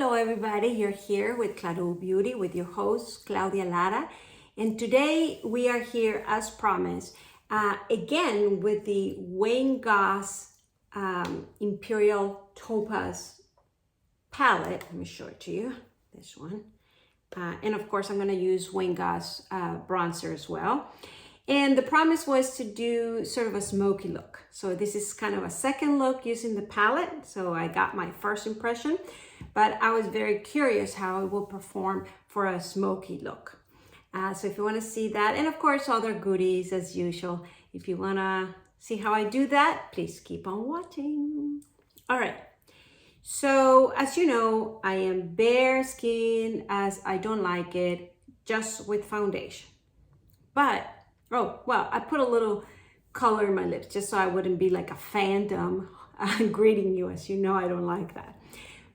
Hello everybody, you're here with Claro Beauty with your host Claudia Lara, and today we are here as promised again with the Goss Imperial Topaz palette. Let me show it to you, this one. And of course I'm going to use Goss bronzer as well. And the promise was to do sort of a smoky look. So this is kind of a second look using the palette. So I got my first impression, but I was very curious how it will perform for a smoky look. So if you want to see that, and of course other goodies as usual, if you want to see how I do that, please keep on watching. All right. So as you know, I am bare skin as I don't like it just with foundation. But oh, well, I put a little color in my lips just so I wouldn't be like a phantom greeting you. As you know, I don't like that.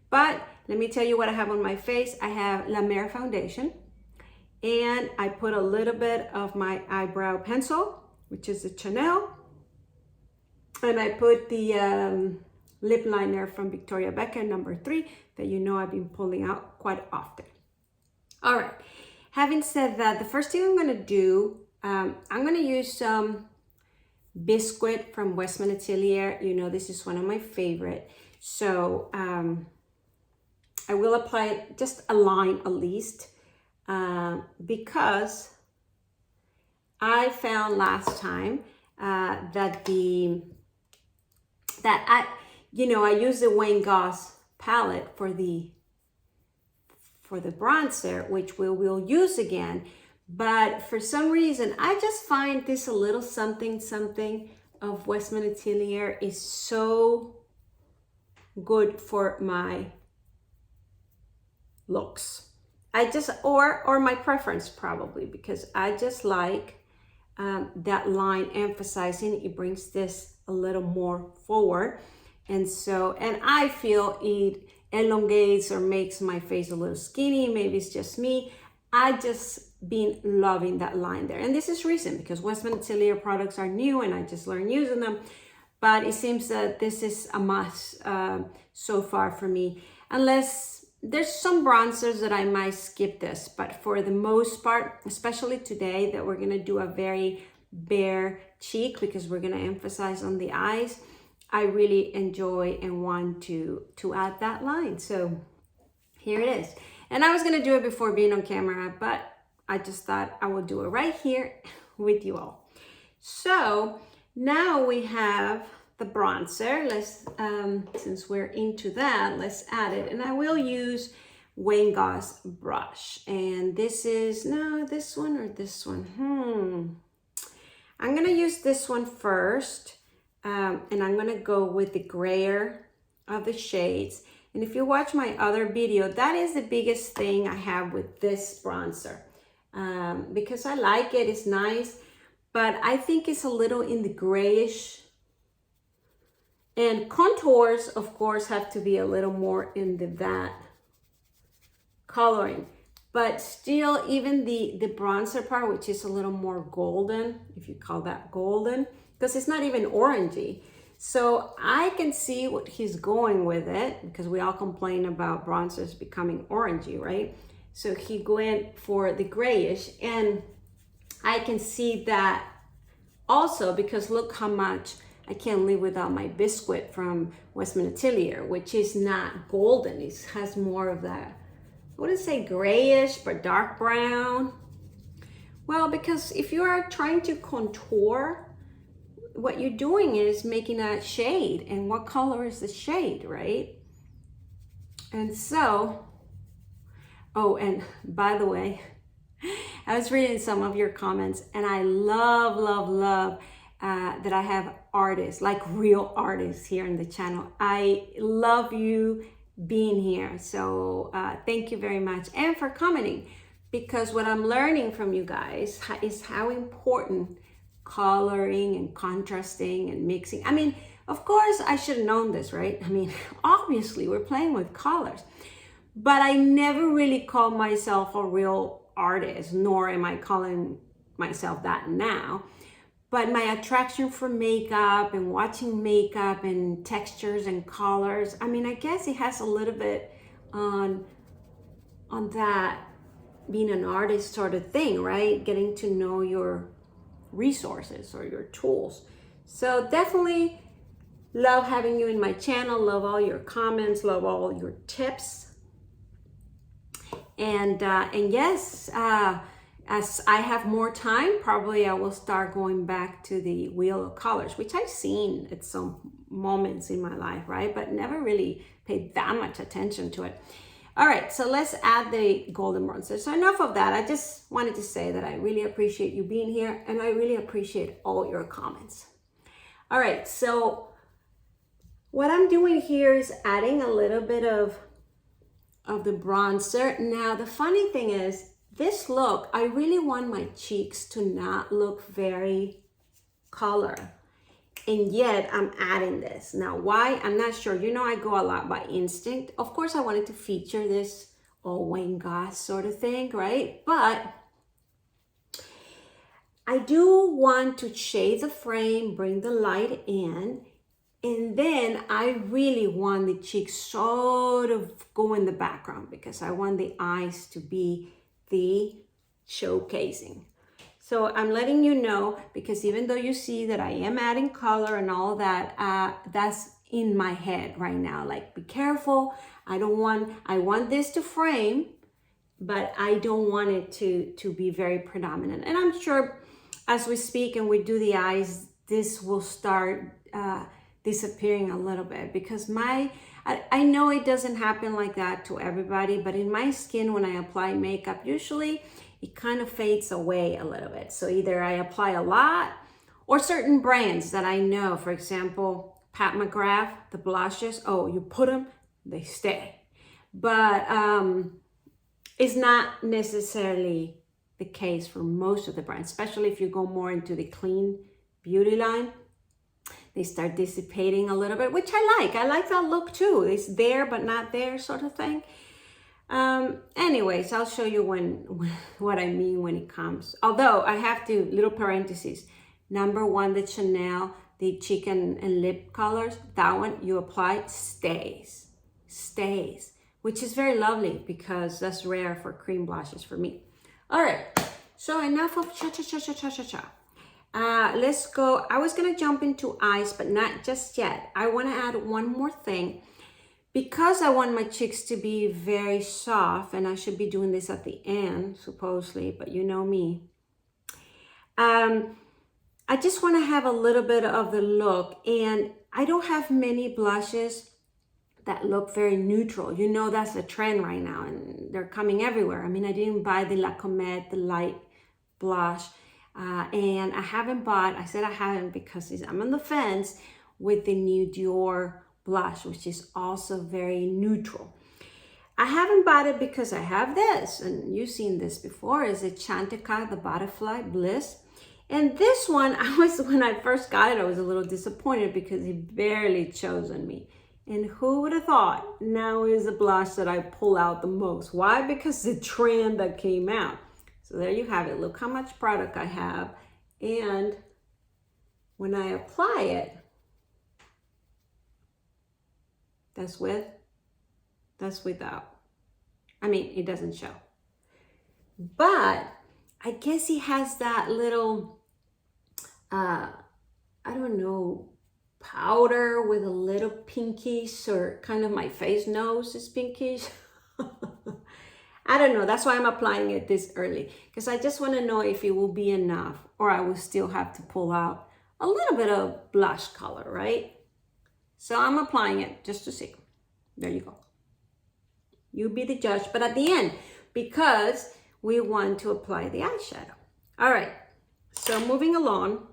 But let me tell you what I have on my face. I have La Mer foundation, and I put a little bit of my eyebrow pencil, which is a Chanel, and I put the lip liner from Victoria Beckham number 3 that you know I've been pulling out quite often. All right, having said that, the first thing I'm going to do, I'm going to use some Bisquit from Westman Atelier. You know, this is one of my favorite. So I will apply just a line at least because I found last time that I use the Goss palette for the bronzer, which we will use again. But for some reason, I just find this a little something of Westman Atelier is so good for my looks. I just, or my preference probably, because I just like that line emphasizing, it brings this a little more forward. And so, and I feel it elongates or makes my face a little skinny. Maybe it's just me. I just been loving that line there. And this is recent because Westman Atelier products are new and I just learned using them. But it seems that this is a must so far for me. Unless there's some bronzers that I might skip this. But for the most part, especially today that we're going to do a very bare cheek because we're going to emphasize on the eyes, I really enjoy and want to add that line. So here it is. And I was going to do it before being on camera, but I just thought I would do it right here with you all. So now we have the bronzer. Let's, since we're into that, let's add it. And I will use Goss brush. And this is, no, this one or this one? I'm going to use this one first. And I'm going to go with the grayer of the shades. And if you watch my other video, that is the biggest thing I have with this bronzer. Because I like it, it's nice, but I think it's a little in the grayish. And contours, of course, have to be a little more in that coloring. But still, even the bronzer part, which is a little more golden, if you call that golden, because it's not even orangey. So I can see what he's going with it, because we all complain about bronzers becoming orangey, right? So he went for the grayish, and I can see that also because look how much I can't live without my Bisquit from Westman Atelier, which is not golden. It has more of that, I wouldn't say grayish, but dark brown. Well, because if you are trying to contour, what you're doing is making a shade, and what color is the shade, right? And so, oh, and by the way, I was reading some of your comments, and I love that I have artists, like real artists here in the channel. I love you being here. So thank you very much, and for commenting, because what I'm learning from you guys is how important coloring and contrasting and mixing. I mean, of course I should have known this, right? I mean, obviously we're playing with colors, but I never really called myself a real artist, nor am I calling myself that now. But my attraction for makeup and watching makeup and textures and colors, I mean, I guess it has a little bit on that being an artist sort of thing, right? Getting to know your resources or your tools. So definitely love having you in my channel, love all your comments, love all your tips. And yes, as I have more time, probably I will start going back to the Wheel of Colors, which I've seen at some moments in my life, right? But never really paid that much attention to it. All right, so let's add the golden bronzer. So enough of that. I just wanted to say that I really appreciate you being here, and I really appreciate all your comments. All right, so what I'm doing here is adding a little bit of the bronzer. Now, the funny thing is, this look, I really want my cheeks to not look very color. And yet I'm adding this. Now, why? I'm not sure. You know, I go a lot by instinct. Of course, I wanted to feature this Aucoin Goss sort of thing, right? But I do want to shade the frame, bring the light in, and then I really want the cheeks sort of go in the background because I want the eyes to be the showcasing. So I'm letting you know, because even though you see that I am adding color and all that, that's in my head right now. Like, be careful. I want this to frame, but I don't want it to be very predominant. And I'm sure as we speak and we do the eyes, this will start disappearing a little bit, because I know it doesn't happen like that to everybody, but in my skin, when I apply makeup, usually it kind of fades away a little bit. So either I apply a lot, or certain brands that I know, for example, MacGrath, the blushes, oh, you put them, they stay. But it's not necessarily the case for most of the brands, especially if you go more into the clean beauty line. They start dissipating a little bit, which I like. I like that look too. It's there, but not there sort of thing. Anyways, I'll show you what I mean when it comes. Although I have to, little parentheses. Number one, the Chanel, the cheek and lip colors, that one you apply, stays, which is very lovely because that's rare for cream blushes for me. All right, so enough of cha-cha-cha-cha-cha-cha-cha. Let's go. I was gonna jump into eyes, but not just yet. I wanna add one more thing. Because I want my cheeks to be very soft, and I should be doing this at the end, supposedly, but you know me. I just want to have a little bit of the look, and I don't have many blushes that look very neutral. You know, that's a trend right now, and they're coming everywhere. I mean, I didn't buy the La Comète, the light blush, and I haven't bought, I said I haven't because I'm on the fence with the new Dior blush, which is also very neutral. I haven't bought it because I have this, and you've seen this before, is a Chantecaille, the Butterfly Bliss. And this one, when I first got it, I was a little disappointed because it barely chose on me. And who would have thought now is a blush that I pull out the most. Why? Because the trend that came out. So there you have it. Look how much product I have. And when I apply it, that's with, that's without. I mean, it doesn't show. But I guess he has that little, I don't know, powder with a little pinkish, or kind of my face nose is pinkish. I don't know. That's why I'm applying it this early, because I just want to know if it will be enough, or I will still have to pull out a little bit of blush color, right? So I'm applying it just to see. There you go. You be the judge, but at the end, because we want to apply the eyeshadow. All right, so moving along.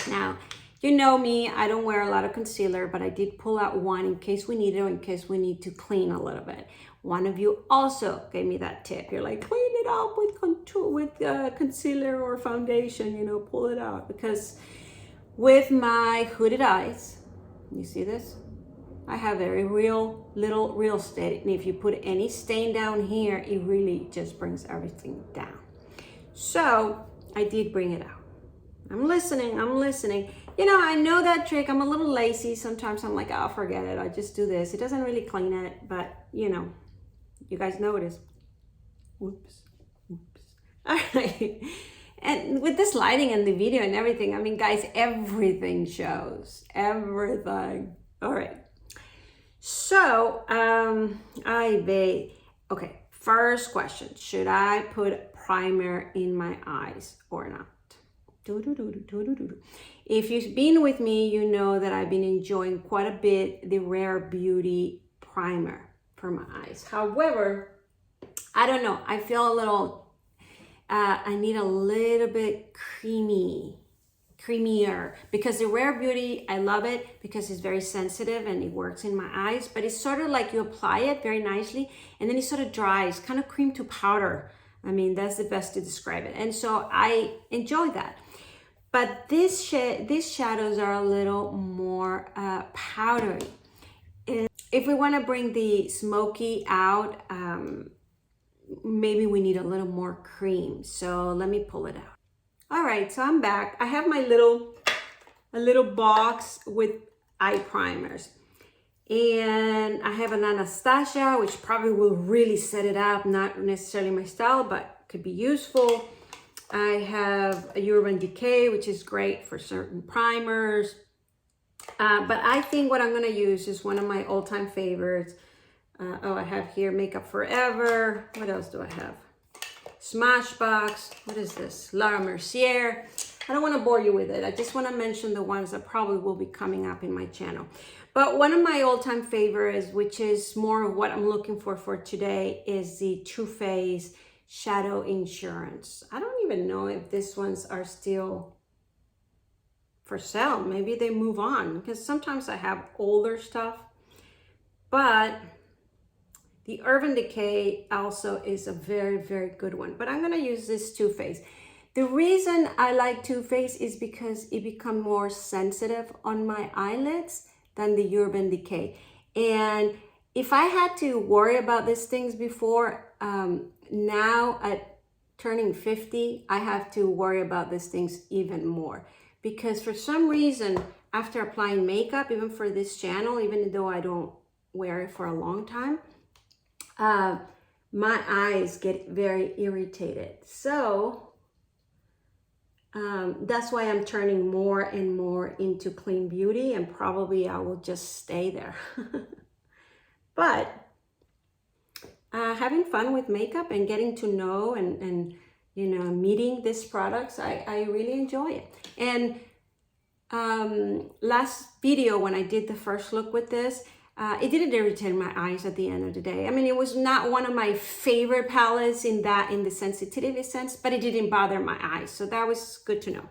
Now, you know me, I don't wear a lot of concealer, but I did pull out one in case we need it, or in case we need to clean a little bit. One of you also gave me that tip. You're like, clean it up with contour, with concealer or foundation, you know, pull it out. Because with my hooded eyes, you see this? I have very little real estate, and if you put any stain down here, it really just brings everything down. So I did bring it out. I'm listening. You know, I know that trick. I'm a little lazy. Sometimes I'm like, oh, forget it. I just do this. It doesn't really clean it, but you know, You guys notice. Whoops, whoops. All right. And with this lighting and the video and everything, I mean, guys, everything shows. Everything. All right. So, okay, first question. Should I put primer in my eyes or not? If you've been with me, you know that I've been enjoying quite a bit the Rare Beauty primer for my eyes. However, I don't know. I feel a little, I need a little bit creamier, because the Rare Beauty, I love it because it's very sensitive and it works in my eyes, but it's sort of like you apply it very nicely and then it sort of dries, kind of cream to powder. I mean, that's the best to describe it. And so I enjoy that. But these shadows are a little more powdery. And if we want to bring the smoky out, maybe we need a little more cream. So let me pull it out. All right, so I'm back. I have my little box with eye primers. And I have an Anastasia, which probably will really set it up. Not necessarily my style, but could be useful. I have a Urban Decay, which is great for certain primers. But I think what I'm going to use is one of my all-time favorites. I have here Makeup Forever. What else do I have? Smashbox. What is this? Laura Mercier. I don't want to bore you with it. I just want to mention the ones that probably will be coming up in my channel. But one of my all-time favorites, which is more of what I'm looking for today, is the Too Faced Shadow Insurance. I don't even know if these ones are still for sale. Maybe they move on, because sometimes I have older stuff. But the Urban Decay also is a very, very good one. But I'm going to use this Too Faced. The reason I like Too Faced is because it becomes more sensitive on my eyelids than the Urban Decay. And if I had to worry about these things before, now at turning 50, I have to worry about these things even more. Because for some reason, after applying makeup, even for this channel, even though I don't wear it for a long time, my eyes get very irritated. So that's why I'm turning more and more into clean beauty, and probably I will just stay there. But having fun with makeup and getting to know and you know, meeting these products, I really enjoy it. And last video when I did the first look with this, it didn't irritate my eyes at the end of the day. I mean, it was not one of my favorite palettes in the sensitivity sense, but it didn't bother my eyes. So that was good to know.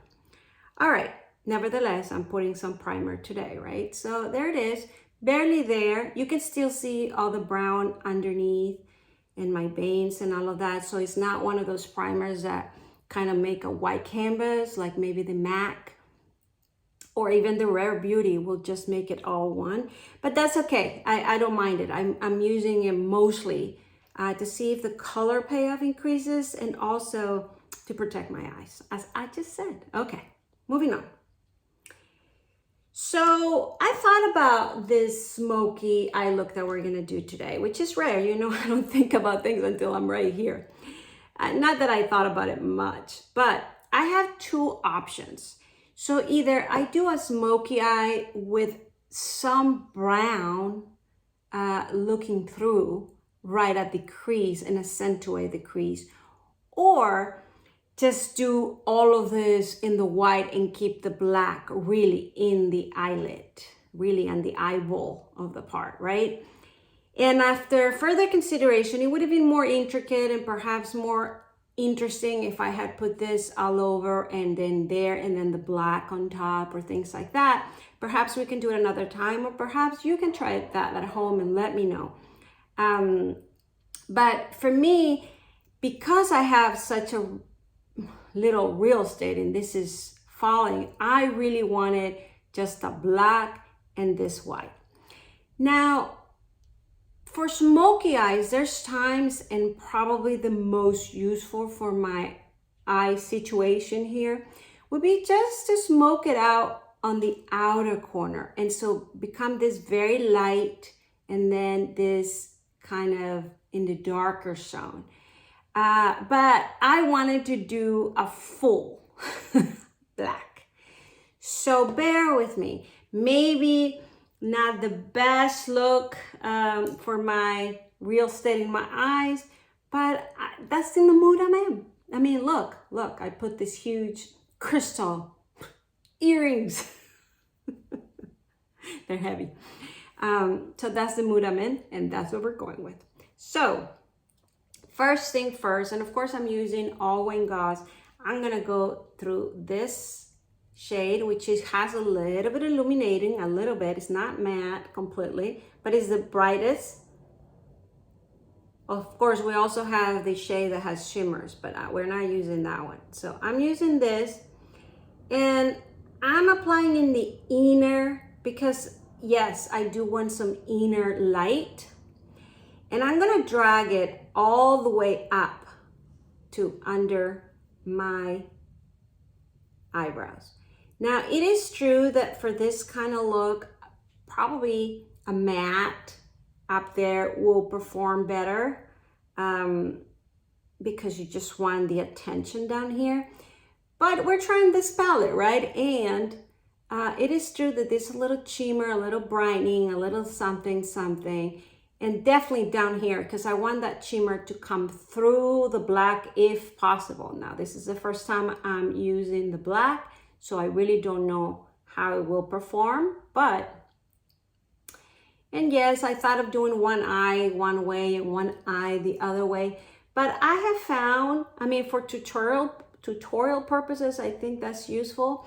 All right, nevertheless, I'm putting some primer today, right? So there it is, barely there. You can still see all the brown underneath and my veins and all of that. So it's not one of those primers that kind of make a white canvas, like maybe the MAC or even the Rare Beauty will just make it all one. But that's okay, I don't mind it. I'm using it mostly to see if the color payoff increases and also to protect my eyes, as I just said. Okay, moving on. So I thought about this smoky eye look that we're gonna do today, which is rare. You know, I don't think about things until I'm right here. Not that I thought about it much, but I have two options. So either I do a smoky eye with some brown looking through right at the crease and accentuate the crease, or just do all of this in the white and keep the black really in the eyelid, really on the eyeball of the part, right? And after further consideration, it would have been more intricate and perhaps more interesting if I had put this all over and then there and then the black on top or things like that. Perhaps we can do it another time, or perhaps you can try that at home and let me know. But for me, because I have such a little real estate and this is falling, I really wanted just a black and this white. Now, for smoky eyes, there's times, and probably the most useful for my eye situation here would be just to smoke it out on the outer corner, and so become this very light and then this kind of in the darker zone. But I wanted to do a full black. So bear with me. Maybe not the best look for my real estate in my eyes, but that's in the mood I'm in. I mean, look, I put this huge crystal earrings. They're heavy. So that's the mood I'm in, and that's what we're going with. So first thing first, and of course I'm using Aucoin Goss. I'm gonna go through this shade, which has a little bit illuminating, a little bit. It's not matte completely, but it's the brightest. Of course, we also have the shade that has shimmers, but we're not using that one. So I'm using this, and I'm applying in the inner because yes, I do want some inner light. And I'm gonna drag it all the way up to under my eyebrows. Now, it is true that for this kind of look, probably a matte up there will perform better because you just want the attention down here. But we're trying this palette, right? And it is true that there's a little shimmer, a little brightening, a little something, and definitely down here because I want that shimmer to come through the black if possible. Now, this is the first time I'm using the black, so I really don't know how it will perform, and yes, I thought of doing one eye one way and one eye the other way, but I have found, I mean, for tutorial purposes, I think that's useful.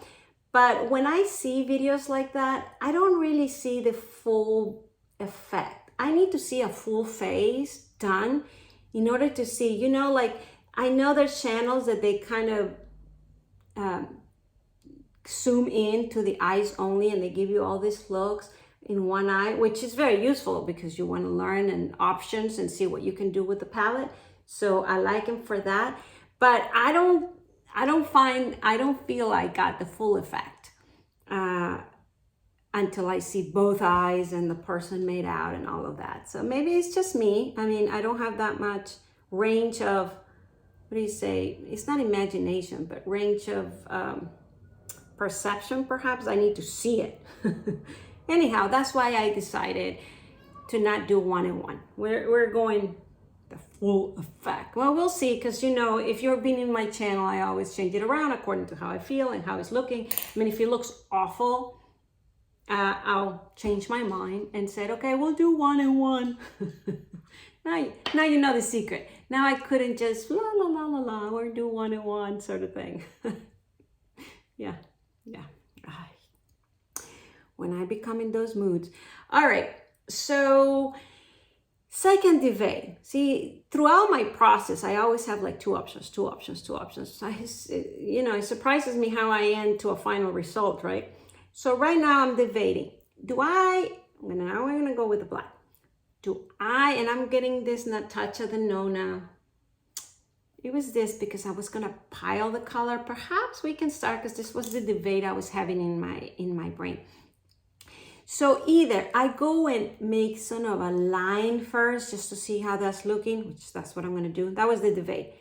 But when I see videos like that, I don't really see the full effect. I need to see a full face done in order to see, you know, like I know there's channels that they kind of zoom in to the eyes only and they give you all these looks in one eye, which is very useful because you want to learn and options and see what you can do with the palette. So I like them for that, but I don't feel I got the full effect until I see both eyes and the person made out and all of that. So maybe it's just me. I mean, I don't have that much range of, what do you say? It's not imagination, but range of perception, perhaps. I need to see it. Anyhow, that's why I decided to not do one in one. We're going the full effect. Well, we'll see, because you know, if you've been in my channel, I always change it around according to how I feel and how it's looking. I mean, if it looks awful, I'll change my mind and said, okay, we'll do one in one. Now you know the secret. Now I couldn't just la la la la la or do one in one sort of thing. Yeah. When I become in those moods. All right, so second duvet. See, throughout my process, I always have like two options. You know, it surprises me how I end to a final result, right? So right now I'm debating. Now I'm gonna go with the black. And I'm getting this Natasha Denona. It was this because I was gonna pile the color. Perhaps we can start, because this was the debate I was having in my brain. So either I go and make sort of a line first just to see how that's looking, which that's what I'm gonna do. That was the debate.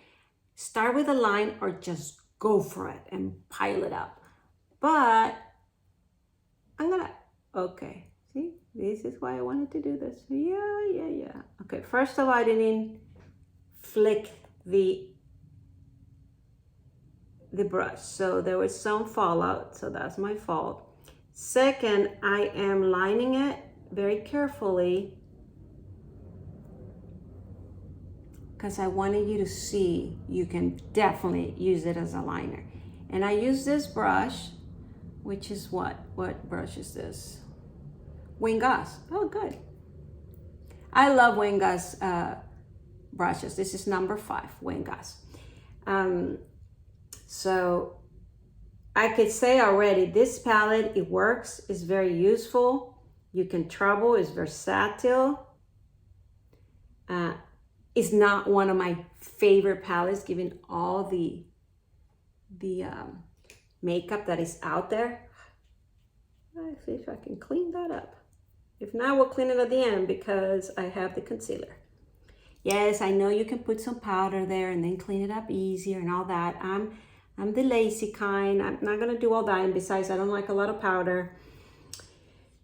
Start with a line or just go for it and pile it up. But I'm gonna, okay, see, this is why I wanted to do this. Yeah. Okay, first of all, I didn't flick the brush, so there was some fallout, so that's my fault. Second, I am lining it very carefully because I wanted you to see you can definitely use it as a liner. And I use this brush, which is what brush is this? Wayne Goss. Oh, good. I love Wayne Goss brushes. This is number 5, Wayne Goss. So I could say already, this palette, it works, it's very useful. You can travel, it's versatile. It's not one of my favorite palettes, given all the makeup that is out there. Let's see if I can clean that up. If not, we'll clean it at the end because I have the concealer. Yes, I know you can put some powder there and then clean it up easier and all that. I'm the lazy kind. I'm not gonna do all that, and besides, I don't like a lot of powder.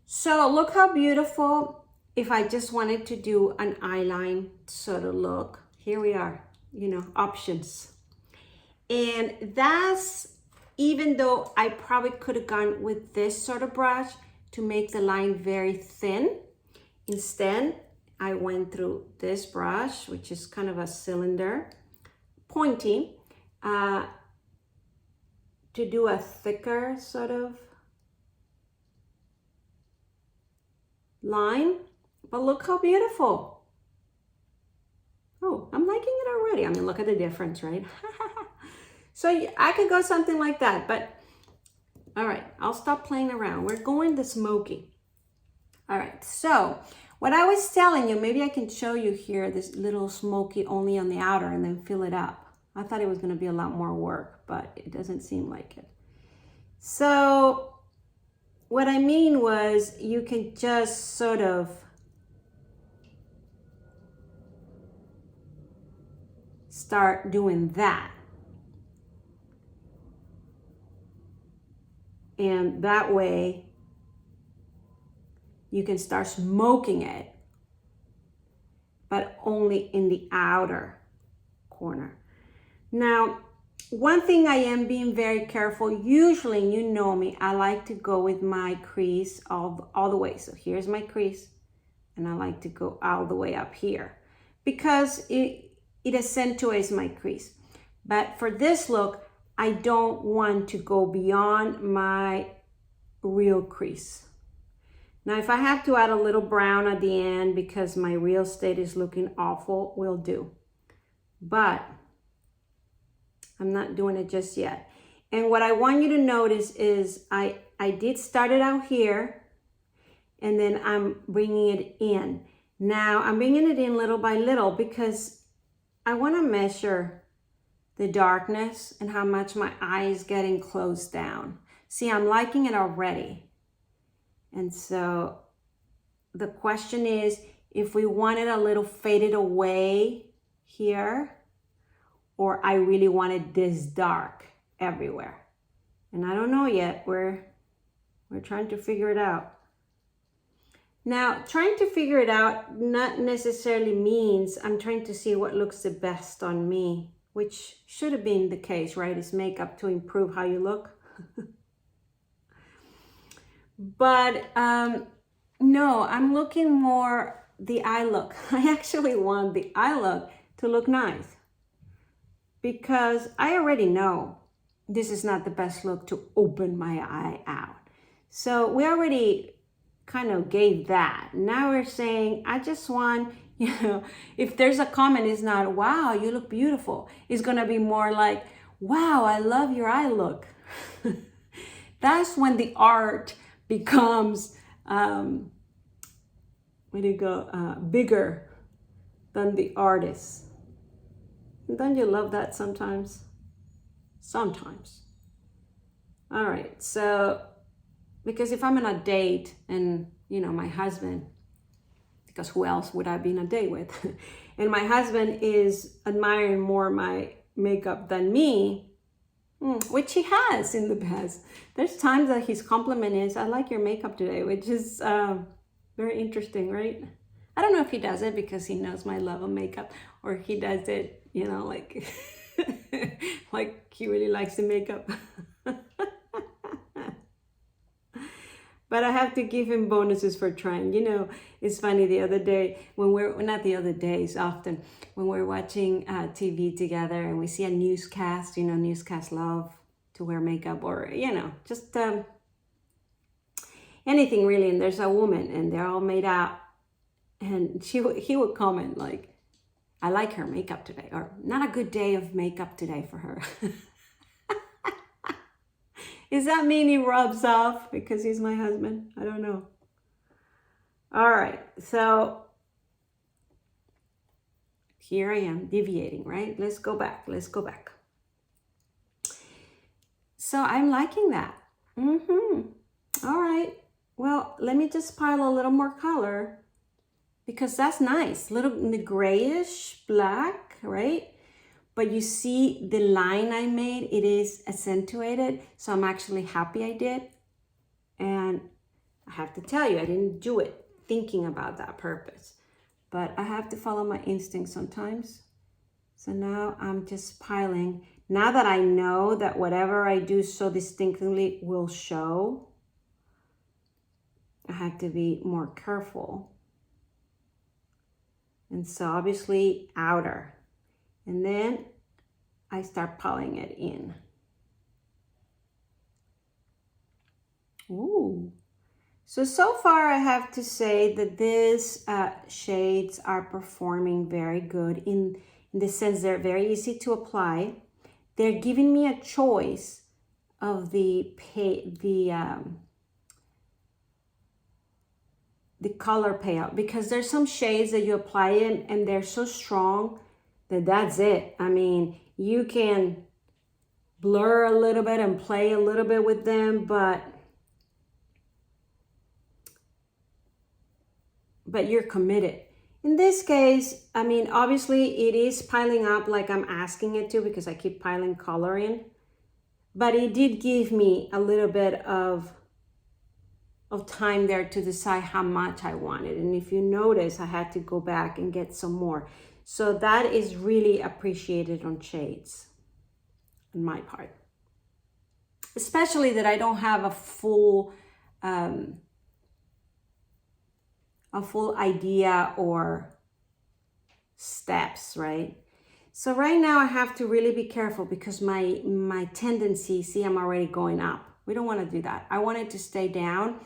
So look how beautiful. If I just wanted to do an eyeline sort of look, here we are, you know, options. And that's, even though I probably could have gone with this sort of brush to make the line very thin, instead, I went through this brush, which is kind of a cylinder, pointy, to do a thicker sort of line. But look how beautiful. Oh, I'm liking it already. I mean, look at the difference, right? So I could go something like that, but all right, I'll stop playing around. We're going to Smokey. All right, so what I was telling you, maybe I can show you here, this little Smokey only on the outer and then fill it up. I thought it was gonna be a lot more work, but it doesn't seem like it. So what I mean was, you can just sort of start doing that. And that way you can start smoking it, but only in the outer corner. Now, one thing I am being very careful, usually, you know me, I like to go with my crease all the way. So here's my crease, and I like to go all the way up here because it accentuates my crease. But for this look, I don't want to go beyond my real crease. Now, if I have to add a little brown at the end because my real estate is looking awful, will do. But I'm not doing it just yet. And what I want you to notice is I did start it out here, and then I'm bringing it in. Now, I'm bringing it in little by little because I want to measure the darkness and how much my eye is getting closed down. See, I'm liking it already. And so the question is, if we want it a little faded away here, or I really want it this dark everywhere. And I don't know yet. We're trying to figure it out. Now, trying to figure it out not necessarily means I'm trying to see what looks the best on me, which should have been the case, right? It's makeup to improve how you look. But no, I'm looking more the eye look. I actually want the eye look to look nice because I already know this is not the best look to open my eye out. So we already kind of gave that. Now we're saying, I just want, you know, if there's a comment, it's not, wow, you look beautiful. It's going to be more like, wow, I love your eye look. That's when the art becomes, bigger than the artist. Don't you love that sometimes? Sometimes. All right, so, because if I'm on a date and, you know, my husband, because who else would I be on a date with? And my husband is admiring more my makeup than me, which he has in the past. There's times that his compliment is, I like your makeup today, which is very interesting, right? I don't know if he does it because he knows my love of makeup, or he does it, you know, like, like he really likes the makeup. But I have to give him bonuses for trying. You know, it's funny, the other day, when not the other days, often, when we're watching TV together and we see a newscast, you know, newscast love to wear makeup, or, you know, just anything really, and there's a woman and they're all made out, and he would comment like, I like her makeup today, or not a good day of makeup today for her. Does that mean he rubs off because he's my husband? I don't know. All right, so here I am deviating, right? Let's go back. So I'm liking that. All right, well, let me just pile a little more color, because that's nice. Little grayish black, right? But you see the line I made, it is accentuated. So I'm actually happy I did. And I have to tell you, I didn't do it thinking about that purpose. But I have to follow my instincts sometimes. So now I'm just piling. Now that I know that whatever I do so distinctly will show, I have to be more careful. And so obviously outer. And then I start piling it in. Ooh. So far I have to say that these shades are performing very good in the sense they're very easy to apply. They're giving me a choice of the color payout, because there's some shades that you apply in and they're so strong that that's it. I mean, you can blur a little bit and play a little bit with them, but you're committed. In this case, I mean, obviously it is piling up like I'm asking it to because I keep piling color in, but it did give me a little bit of time there to decide how much I wanted. And if you notice, I had to go back and get some more. So that is really appreciated on shades on my part. Especially that I don't have a full idea or steps, right? So right now I have to really be careful because my tendency, see, I'm already going up. We don't want to do that. I want it to stay down.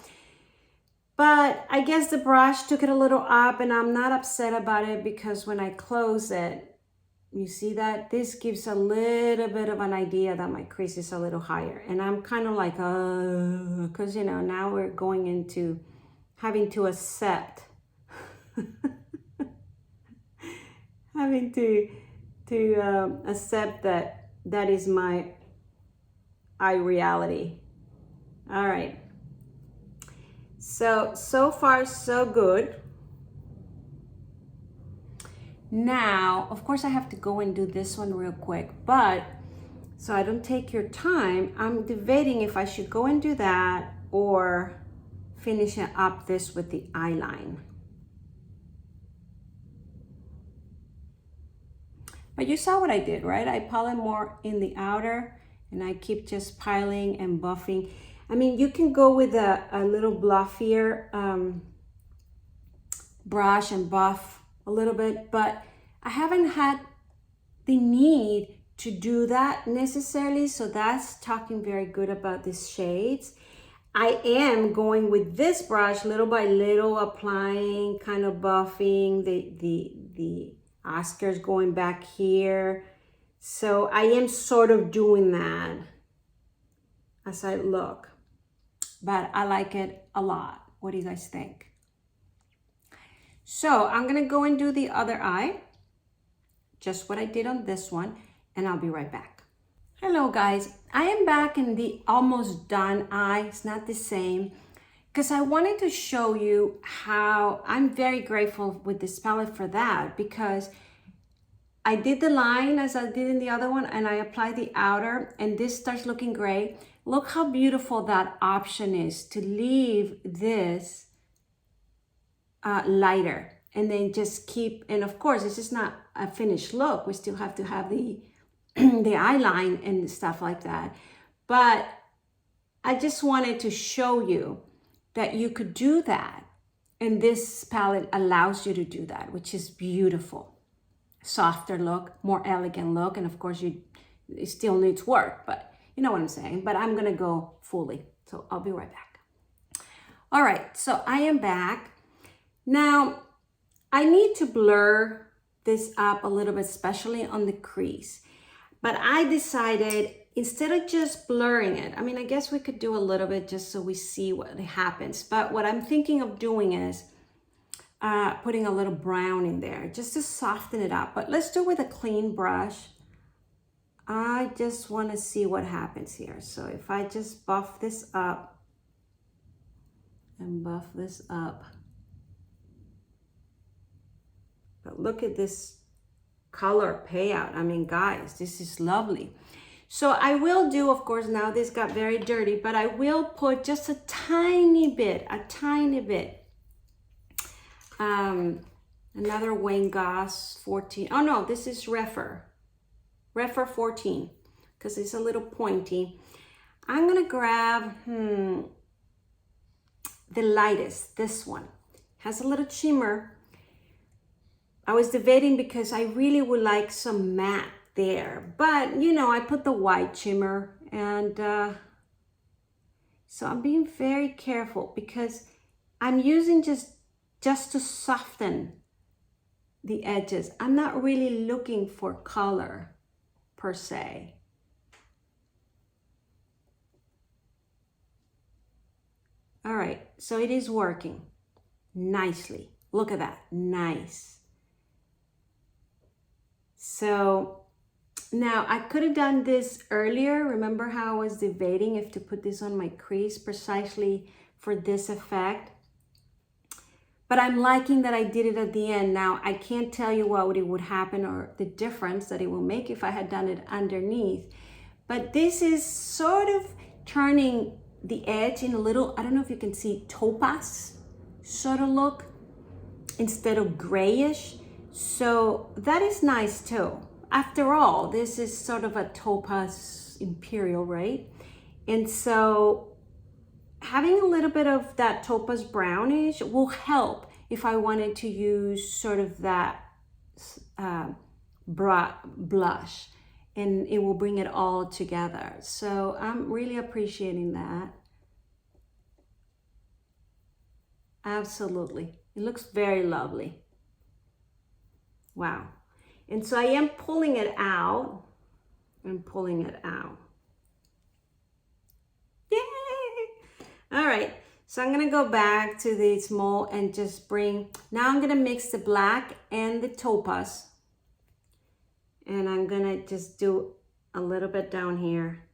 But I guess the brush took it a little up, and I'm not upset about it because when I close it, you see that this gives a little bit of an idea that my crease is a little higher. And I'm kind of like, because, you know, now we're going into having to accept, having to accept that is my eye reality. All right. So far, so good. Now, of course, I have to go and do this one real quick, but so I don't take your time, I'm debating if I should go and do that or finish up this with the eyeline. But you saw what I did, right? I pile it more in the outer and I keep just piling and buffing. I mean, you can go with a little bluffier brush and buff a little bit, but I haven't had the need to do that necessarily. So that's talking very good about these shades. I am going with this brush little by little, applying, kind of buffing the Oscars going back here. So I am sort of doing that as I look, but I like it a lot. What do you guys think? So I'm gonna go and do the other eye, just what I did on this one, and I'll be right back. Hello guys, I am back in the almost done eye. It's not the same, because I wanted to show you how I'm very grateful with this palette for that, because I did the line as I did in the other one, and I applied the outer, and this starts looking gray. Look how beautiful that option is to leave this lighter and then just keep, and of course this is not a finished look, we still have to have the the eye line and stuff like that, but I just wanted to show you that you could do that, and this palette allows you to do that, which is beautiful. Softer look, more elegant look, and of course it still needs work, but you know what I'm saying. But I'm gonna go fully, so I'll be right back. All right, so I am back. Now, I need to blur this up a little bit, especially on the crease. But I decided, instead of just blurring it, I mean, I guess we could do a little bit just so we see what happens. But what I'm thinking of doing is putting a little brown in there, just to soften it up. But let's do it with a clean brush. I just want to see what happens here. So if I just buff this up and buff this up, But look at this color payout. I mean, guys, this is lovely. So I will do, of course, now this got very dirty, but I will put just a tiny bit. Another Wayne Goss 14. Oh no, this is Refer 14, because it's a little pointy. I'm gonna grab the lightest, this one. Has a little shimmer. I was debating because I really would like some matte there, but you know, I put the white shimmer, and so I'm being very careful because I'm using just to soften the edges. I'm not really looking for color per se. All right, so it is working nicely. Look at that, nice. So now I could have done this earlier. Remember how I was debating if to put this on my crease precisely for this effect? But I'm liking that I did it at the end. Now, I can't tell you what it would happen or the difference that it will make if I had done it underneath. But this is sort of turning the edge in a little, I don't know if you can see, topaz sort of look instead of grayish. So that is nice too. After all, this is sort of a topaz imperial, right? And so having a little bit of that topaz brownish will help if I wanted to use sort of that blush, and it will bring it all together. So I'm really appreciating that. Absolutely. It looks very lovely. Wow. And so I am pulling it out. I'm pulling it out. All right, so I'm gonna go back to the small and just bring, now I'm gonna mix the black and the topaz. And I'm gonna just do a little bit down here.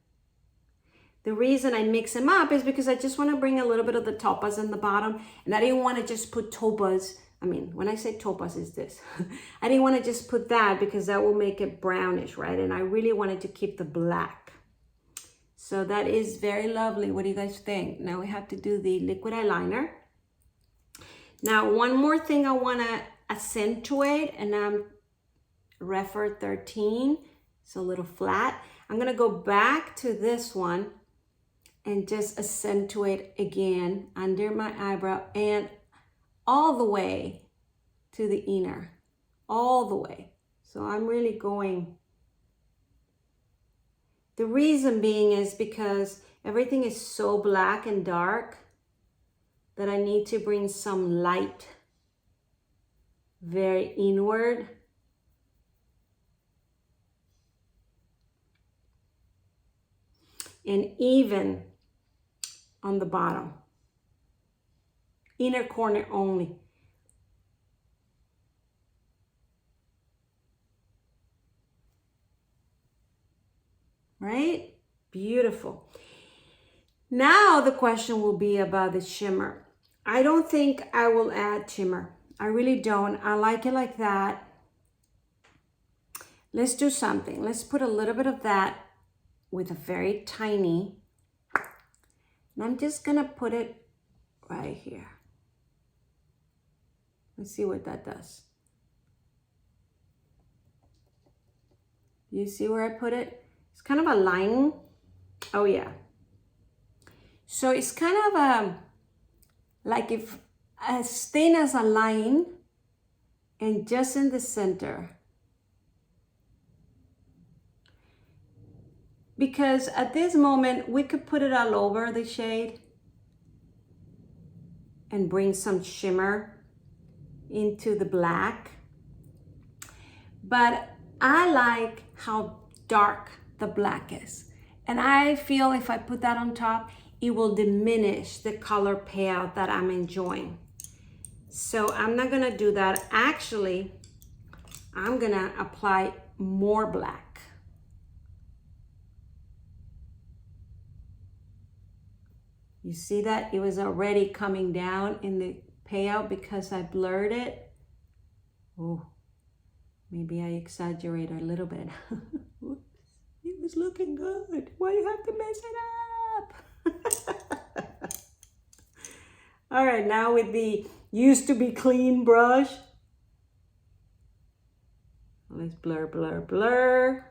The reason I mix them up is because I just wanna bring a little bit of the topaz in the bottom, and I didn't wanna just put topaz. I mean, when I say topaz is this. I didn't wanna just put that because that will make it brownish, right? And I really wanted to keep the black. So that is very lovely. What do you guys think? Now we have to do the liquid eyeliner. Now, one more thing I want to accentuate, and I'm Refer 13. It's a little flat. I'm going to go back to this one and just accentuate again under my eyebrow and all the way to the inner, all the way. So I'm really going. The reason being is because everything is so black and dark that I need to bring some light very inward. And even on the bottom, inner corner only. Right? Beautiful. Now the question will be about the shimmer. I don't think I will add shimmer. I really don't. I like it like that. Let's do something. Let's put a little bit of that with a very tiny. And I'm just gonna put it right here. Let's see what that does. You see where I put it? It's kind of a line. Oh yeah. So it's kind of like if as thin as a line and just in the center. Because at this moment, we could put it all over the shade and bring some shimmer into the black. But I like how dark the black is. And I feel if I put that on top, it will diminish the color payout that I'm enjoying. So I'm not gonna do that. Actually, I'm gonna apply more black. You see that? It was already coming down in the payout because I blurred it. Oh, Maybe I exaggerate a little bit. Whoops, it was looking good. Why you have to mess it up? All right, now with the used to be clean brush, let's blur, blur, blur.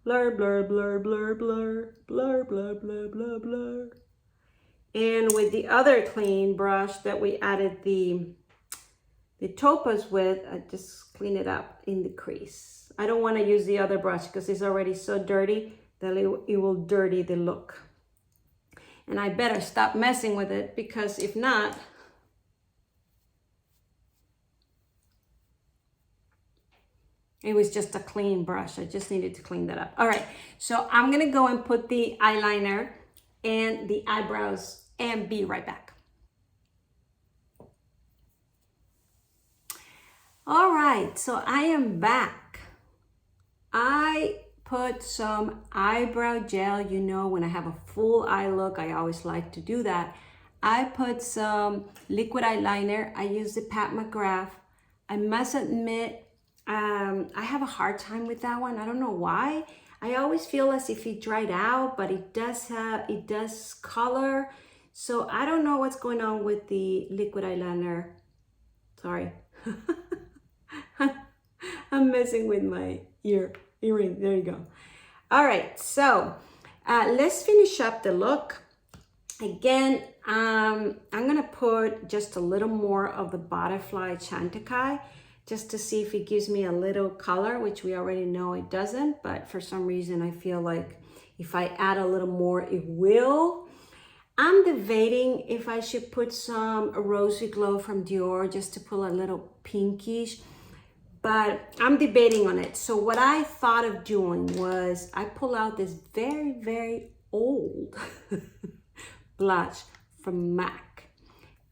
Blur, blur, blur, blur, blur, blur, blur, blur, blur, blur. And with the other clean brush that we added the topaz with, I just clean it up in the crease. I don't want to use the other brush because it's already so dirty that it will dirty the look. And I better stop messing with it because if not, it was just a clean brush. I just needed to clean that up. All right, so I'm gonna go and put the eyeliner and the eyebrows and be right back. All right, so I am back. I put some eyebrow gel. You know, when I have a full eye look, I always like to do that. I put some liquid eyeliner. I use the Pat MacGrath. I must admit, I have a hard time with that one. I don't know why. I always feel as if it dried out, but it does color. So I don't know what's going on with the liquid eyeliner. Sorry. I'm messing with my earring. There you go. All right, so let's finish up the look. Again, I'm gonna put just a little more of the butterfly Chantecaille just to see if it gives me a little color, which we already know it doesn't, but for some reason I feel like if I add a little more, it will. I'm debating if I should put some Rosy Glow from Dior just to pull a little pinkish, but I'm debating on it. So what I thought of doing was I pull out this very, very old blush from MAC.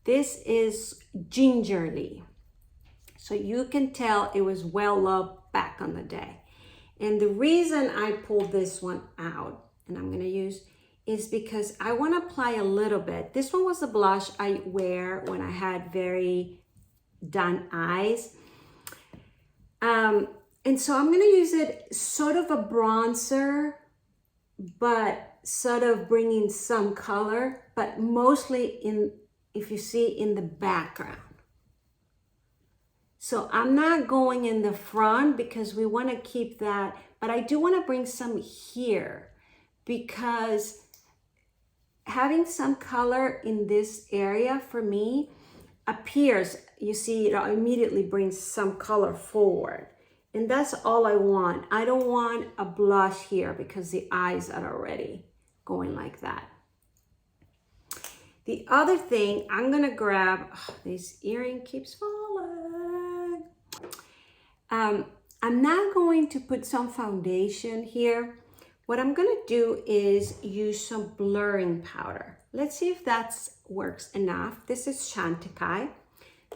This is Gingerly. So you can tell it was well loved back on the day. And the reason I pulled this one out, and I'm gonna use, is because I wanna apply a little bit. This one was a blush I wear when I had very done eyes. And so I'm gonna use it sort of a bronzer, but sort of bringing some color, but mostly in, if you see, in the background. So I'm not going in the front because we want to keep that, but I do want to bring some here because having some color in this area for me appears, you see, it immediately brings some color forward. And that's all I want. I don't want a blush here because the eyes are already going like that. The other thing, I'm gonna grab, this earring keeps falling. I'm not going to put some foundation here. What I'm gonna do is use some blurring powder. Let's see if that works enough. This is Chantecaille.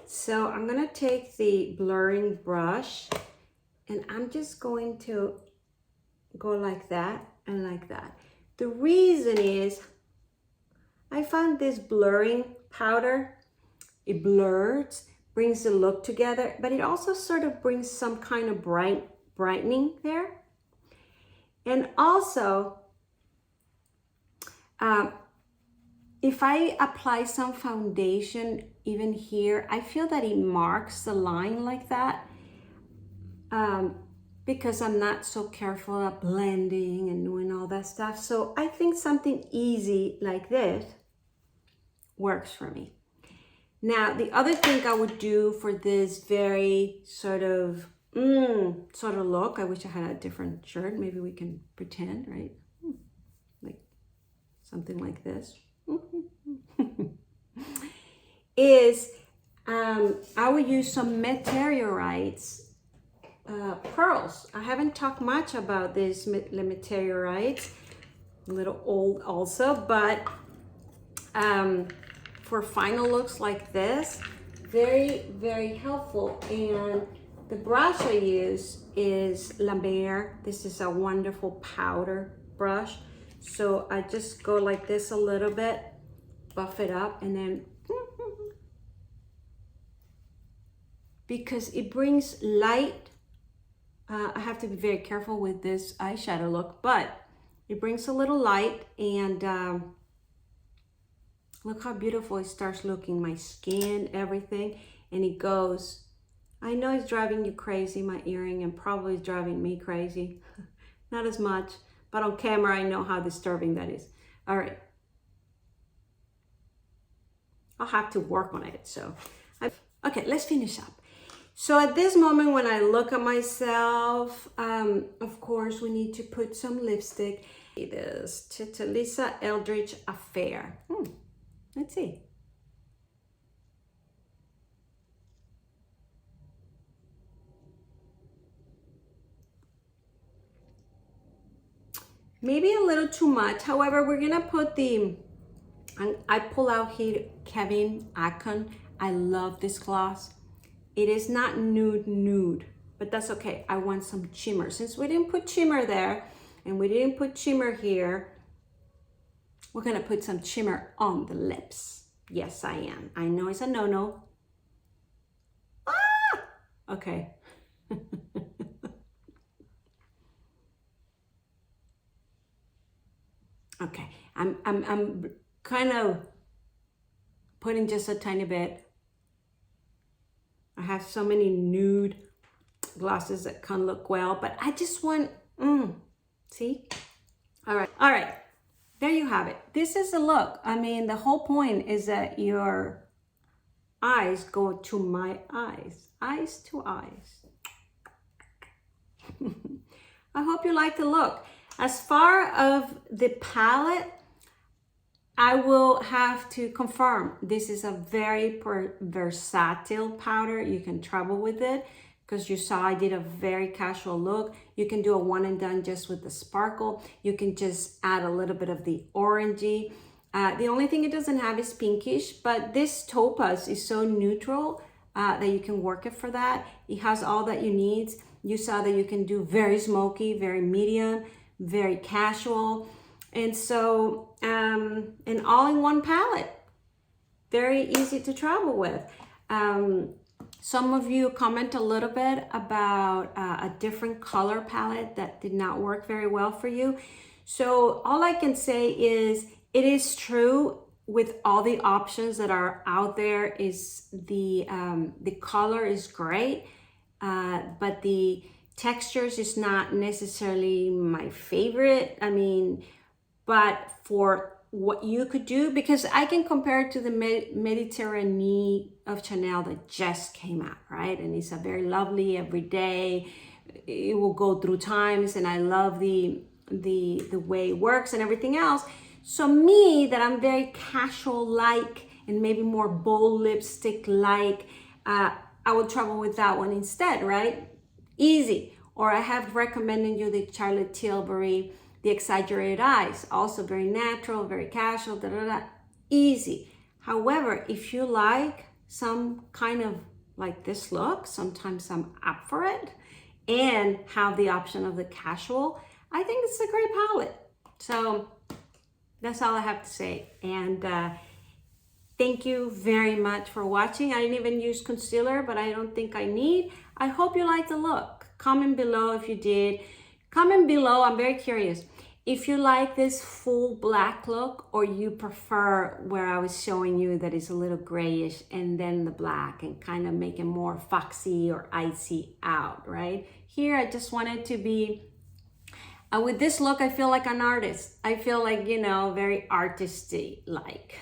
So I'm gonna take the blurring brush and I'm just going to go like that and like that. The reason is I found this blurring powder, it blurs, brings the look together, but it also sort of brings some kind of brightening there. And also, if I apply some foundation even here, I feel that it marks the line like that because I'm not so careful at blending and doing all that stuff. So I think something easy like this works for me. Now, the other thing I would do for this very sort of look, I wish I had a different shirt. Maybe we can pretend, right? Like something like this. Is I would use some meteorites pearls. I haven't talked much about this meteorites, a little old also, but for final looks like this, very, very helpful. And the brush I use is La Mer. This is a wonderful powder brush. So I just go like this a little bit, buff it up, and then because it brings light. I have to be very careful with this eyeshadow look, but it brings a little light, and look how beautiful it starts looking, my skin, everything, and it goes. I know it's driving you crazy, my earring, and probably it's driving me crazy. Not as much, but on camera I know how disturbing that is. All right. I'll have to work on it, so. Okay, let's finish up. So at this moment when I look at myself, of course we need to put some lipstick. It is Lisa Eldridge Affair. Let's see. Maybe a little too much. However, we're gonna put the, I pull out here Kevyn Aucoin. I love this gloss. It is not nude, but that's okay. I want some shimmer. Since we didn't put shimmer there, and we didn't put shimmer here, we're gonna put some shimmer on the lips. Yes, I am. I know it's a no-no. Ah! Okay. Okay, I'm kind of putting just a tiny bit. I have so many nude glosses that can look well, but I just want, see? All right, there you have it. This is the look. I mean, the whole point is that your eyes go to my eyes, eyes to eyes. I hope you like the look. As far as the palette, I will have to confirm this is a very versatile powder. You can travel with it because you saw I did a very casual look. You can do a one and done just with the sparkle. You can just add a little bit of the orangey. The only thing it doesn't have is pinkish, but this topaz is so neutral that you can work it for that. It has all that you need. You saw that you can do very smoky, very medium, very casual. And so, an all-in-one palette, very easy to travel with. Some of you comment a little bit about a different color palette that did not work very well for you. So all I can say is, it is true with all the options that are out there is the color is great, but the textures is not necessarily my favorite. I mean, but for what you could do, because I can compare it to the Mediterranean of Chanel that just came out, right? And it's a very lovely everyday. It will go through times, and I love the way it works and everything else. So me, that I'm very casual like and maybe more bold lipstick like, I would travel with that one instead, right? Easy. Or I have recommended you the Charlotte Tilbury, the Exaggerated Eyes, also very natural, very casual, easy. However, if you like some kind of like this look, sometimes I'm up for it, and have the option of the casual, I think it's a great palette. So that's all I have to say. And thank you very much for watching. I didn't even use concealer, but I don't think I need. I hope you like the look. Comment below if you did. Comment below, I'm very curious, if you like this full black look, or you prefer where I was showing you that it's a little grayish and then the black and kind of make it more foxy or icy out, right? Here, I just wanted to be, with this look, I feel like an artist. I feel like, you know, very artisty-like.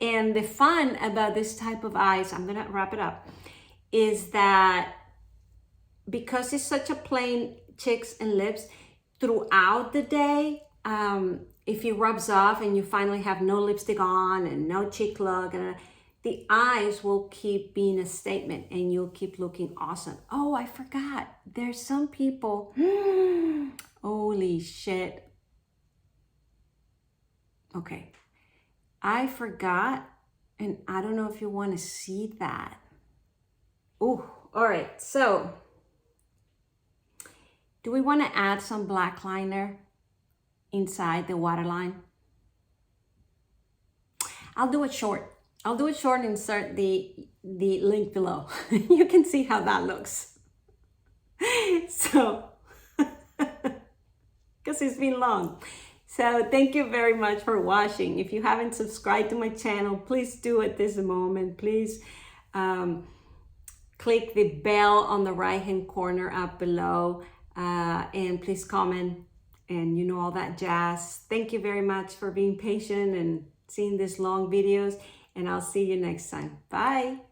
And the fun about this type of eyes, I'm gonna wrap it up, is that because it's such a plain cheeks and lips, throughout the day, if it rubs off and you finally have no lipstick on and no cheek look, and the eyes will keep being a statement and you'll keep looking awesome. Oh, I forgot. There's some people, holy shit. Okay, I forgot, and I don't know if you want to see that. Oh, all right, so do we want to add some black liner inside the waterline? I'll do it short. I'll do it short and insert the link below. You can see how that looks. So, because it's been long. So thank you very much for watching. If you haven't subscribed to my channel, please do at this moment. Please click the bell on the right hand corner up below, and please comment and you know, all that jazz. Thank you very much for being patient and seeing these long videos, and I'll see you next time. Bye.